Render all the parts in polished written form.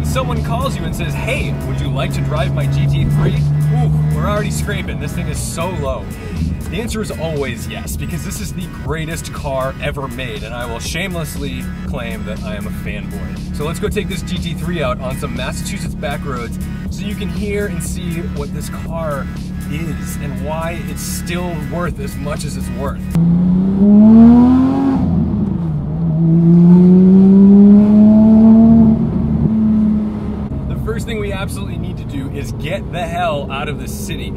when someone calls you and says, hey, would you like to drive my GT3? Ooh, we're already scraping. This thing is so low. The answer is always yes, because this is the greatest car ever made, and I will shamelessly claim that I am a fanboy. So let's go take this GT3 out on some Massachusetts back roads so you can hear and see what this car is and why it's still worth as much as it's worth. The first thing we absolutely need to do is get the hell out of the city.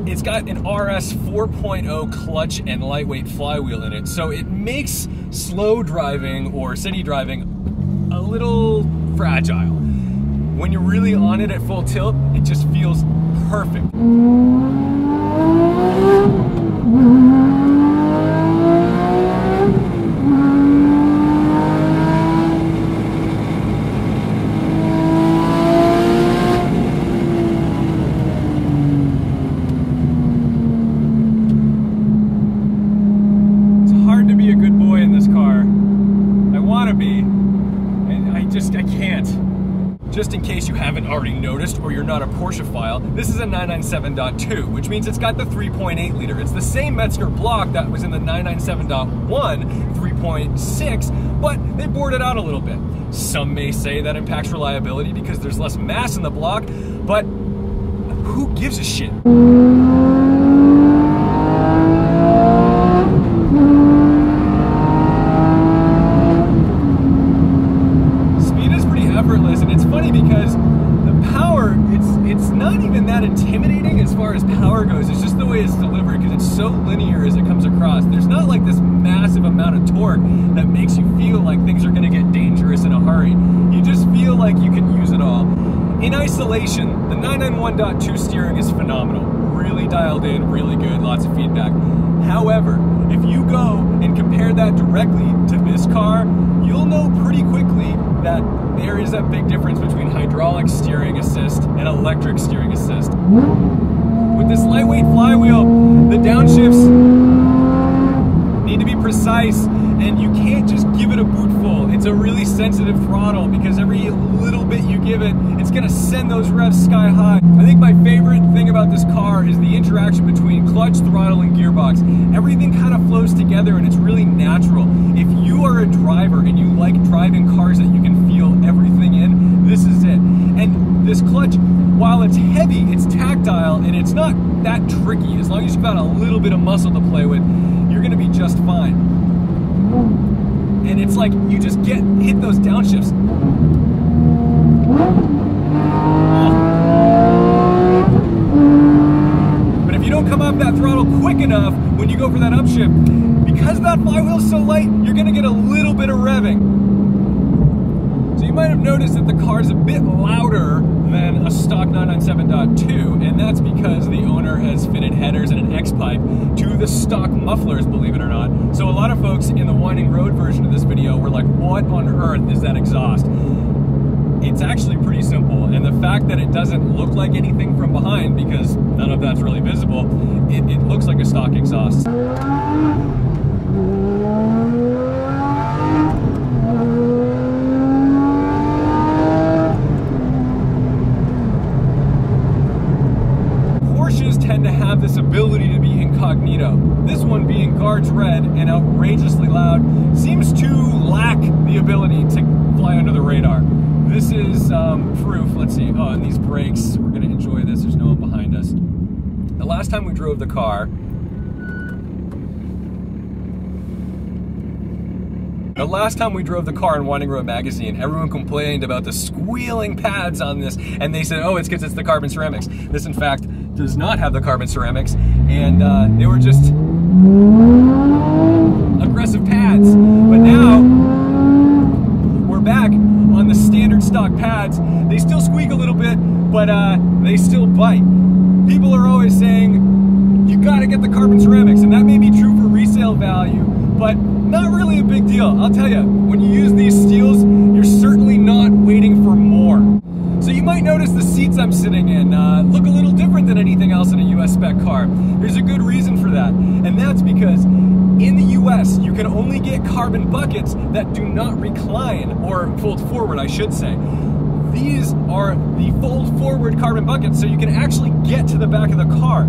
It's got an RS 4.0 clutch and lightweight flywheel in it, so it makes slow driving or city driving a little fragile. When you're really on it at full tilt, it just feels perfect. Just in case you haven't already noticed or you're not a Porsche file, this is a 997.2, which means it's got the 3.8 liter. It's the same Metzger block that was in the 997.1 3.6, but they bored it out a little bit. Some may say that impacts reliability because there's less mass in the block, but who gives a shit? Because the power, it's not even that intimidating as far as power goes. It's just the way it's delivered, because it's so linear as it comes across. There's not like this massive amount of torque that makes you feel like things are going to get dangerous in a hurry. You just feel like you can use it all. In isolation, the 991.2 steering is phenomenal. Really dialed in, really good, lots of feedback. However, if you go and compare that directly to this car, you'll know pretty quickly that there is a big difference between hydraulic steering assist and electric steering assist. With this lightweight flywheel, the downshifts need to be precise, and you can't just give it a bootful. It's a really sensitive throttle because every little bit you give it, it's gonna send those revs sky high. I think my favorite thing about this car is the interaction between clutch, throttle, and gearbox. Everything kind of flows together and it's really natural. If you are a driver and you like driving cars that you can feel everything in, this is it. And this clutch, while it's heavy, it's tactile and it's not that tricky. As long as you've got a little bit of muscle to play with, you're gonna be just fine. And it's like you just hit those downshifts. But if you don't come off that throttle quick enough when you go for that upshift, because that flywheel's so light, you're gonna get a little bit of revving. So you might have noticed that the car's a bit louder than a stock 997.2, and that's because the owner has fitted headers and an X-pipe to the stock mufflers, believe it or not. So a lot of folks in the winding road version of this video were like, what on earth is that exhaust? It's actually pretty simple, and the fact that it doesn't look like anything from behind, because none of that's really visible, it looks like a stock exhaust. Porsches tend to have this ability to be incognito. This one, being guards red and outrageously loud, seems to lack the ability to fly under the radar. This is proof. Let's see. Oh, and these brakes, we're going to enjoy this. There's no one behind us. The last time we drove the car, in Winding Road magazine, everyone complained about the squealing pads on this, and they said, oh, it's because it's the carbon ceramics. This, in fact, does not have the carbon ceramics, and they were just aggressive pads. But now, we're back on the standard stock pads. They still squeak a little bit, but they still bite. People are always saying, you gotta get the carbon ceramics, and that may be true for resale value, but not really a big deal. I'll tell you, when you use these steels, you're certainly not waiting for more. So you might notice the seats I'm sitting in look a little different than anything else in a US spec car. There's a good reason for that, and that's because in the US, you can only get carbon buckets that do not recline, or fold forward, I should say. these are the fold forward carbon buckets, so you can actually get to the back of the car.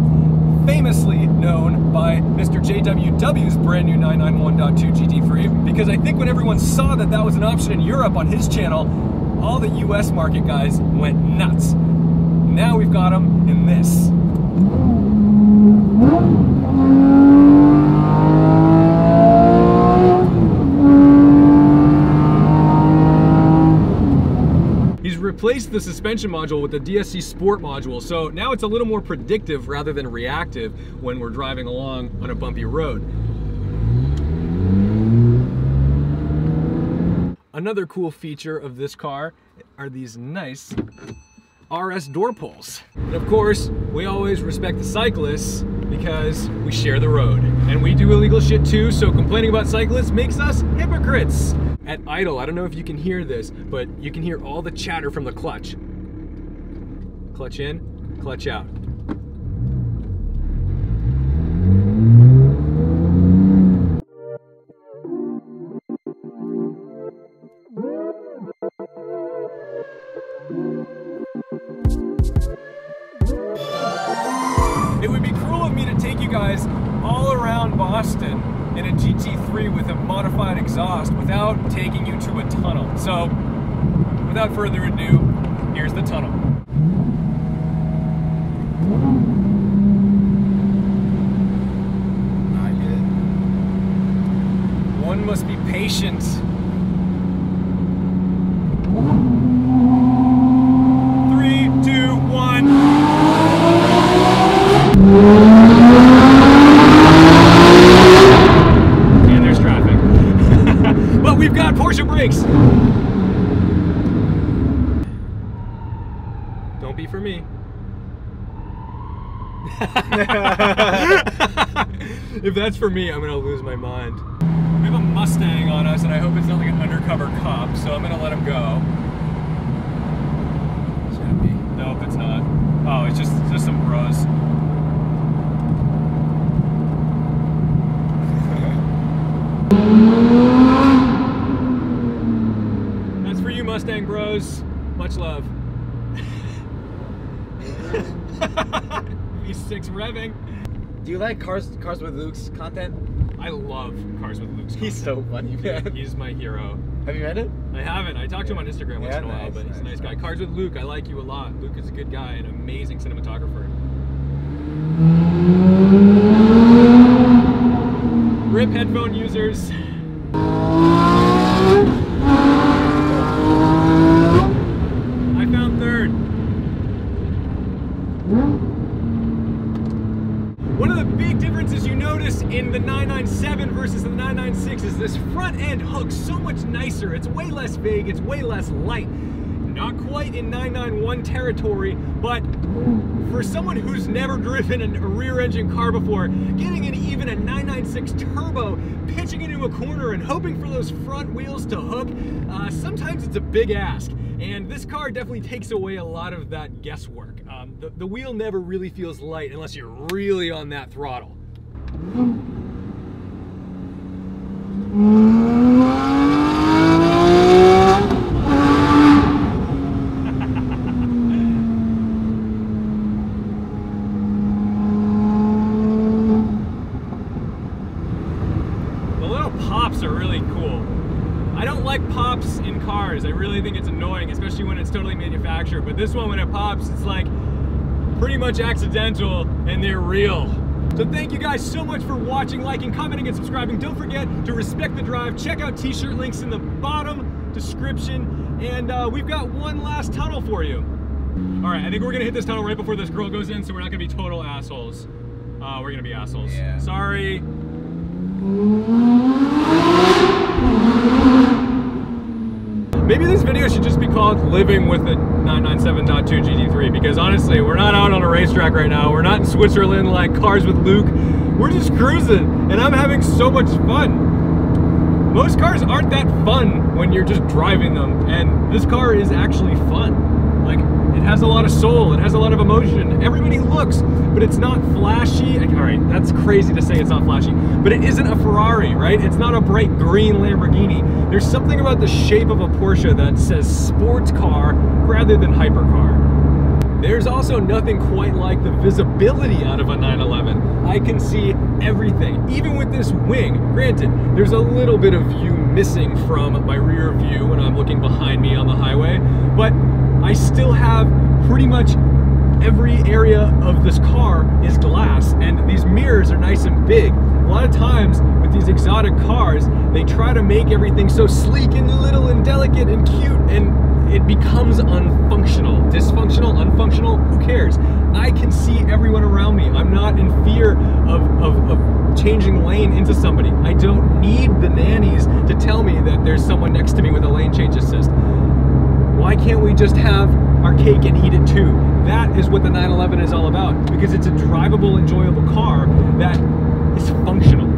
Famously known by Mr. JWW's brand new 991.2 GT3, because I think when everyone saw that that was an option in Europe on his channel, all the US market guys went nuts. Now we've got them in this. Replaced the suspension module with the DSC Sport module, so now it's a little more predictive rather than reactive when we're driving along on a bumpy road. Another cool feature of this car are these nice RS door pulls. And of course, we always respect the cyclists because we share the road. And we do illegal shit too, so complaining about cyclists makes us hypocrites. At idle, I don't know if you can hear this, but you can hear all the chatter from the clutch. Clutch in, clutch out. It would be cruel of me to take you guys all around Boston in a GT3 with a modified exhaust without taking you to a tunnel. So, without further ado, here's the tunnel. Not yet. One must be patient. Three, two, one. We've got Porsche brakes. Don't be for me. If that's for me, I'm gonna lose my mind. We have a Mustang on us, and I hope it's not like an undercover cop, so I'm gonna let him go. Should be. Nope, it's not. Oh, it's just some bros. Mustang bros, much love. V6 revving. Do you like Cars with Luke's content? I love Cars with Luke's content. He's so funny, man. He's my hero. Have you met him? I haven't. I talk to him on Instagram once in a while, but he's a nice guy. Cars with Luke, I like you a lot. Luke is a good guy, an amazing cinematographer. RIP headphone users. One of the big differences you notice in the 997 versus the 996 is this front end hook so much nicer. It's way less big, it's way less light. Not quite in 991 territory, but for someone who's never driven a rear engine car before, getting in even a 996 turbo, pitching into a corner and hoping for those front wheels to hook, sometimes it's a big ask. And this car definitely takes away a lot of that guesswork. The wheel never really feels light unless you're really on that throttle. The little pops are really cool. I don't like pops in cars. I really think it's annoying, especially when it's totally manufactured. But this one, when it pops, it's like pretty much accidental and they're real. So thank you guys so much for watching, liking, commenting, and subscribing. Don't forget to respect the drive. Check out t-shirt links in the bottom description. And we've got one last tunnel for you. All right, I think we're gonna hit this tunnel right before this girl goes in, so we're not gonna be total assholes. We're gonna be assholes. Yeah. Sorry. Maybe this video should just be called Living with the 997.2 GT3, because honestly, we're not out on a racetrack right now. We're not in Switzerland like Cars with Luke. We're just cruising, and I'm having so much fun. Most cars aren't that fun when you're just driving them, and this car is actually fun. Like, it has a lot of soul, it has a lot of emotion. Everybody looks, but it's not flashy. All right, that's crazy to say it's not flashy, but it isn't a Ferrari, right? It's not a bright green Lamborghini. There's There's something about the shape of a Porsche that says sports car rather than hypercar. There's also nothing quite like the visibility out of a 911. I can see everything, even with this wing. Granted, there's a little bit of view missing from my rear view when I'm looking behind me on the highway, but I still have pretty much every area of this car is glass, and these mirrors are nice and big. A lot of times with these exotic cars, they try to make everything so sleek and little and delicate and cute, and it becomes unfunctional. Dysfunctional, unfunctional, who cares? I can see everyone around me. I'm not in fear of changing lane into somebody. I don't need the nannies to tell me that there's someone next to me with a lane change assist. Why can't we just have our cake and eat it too? That is what the 911 is all about, because it's a drivable, enjoyable car that is functional.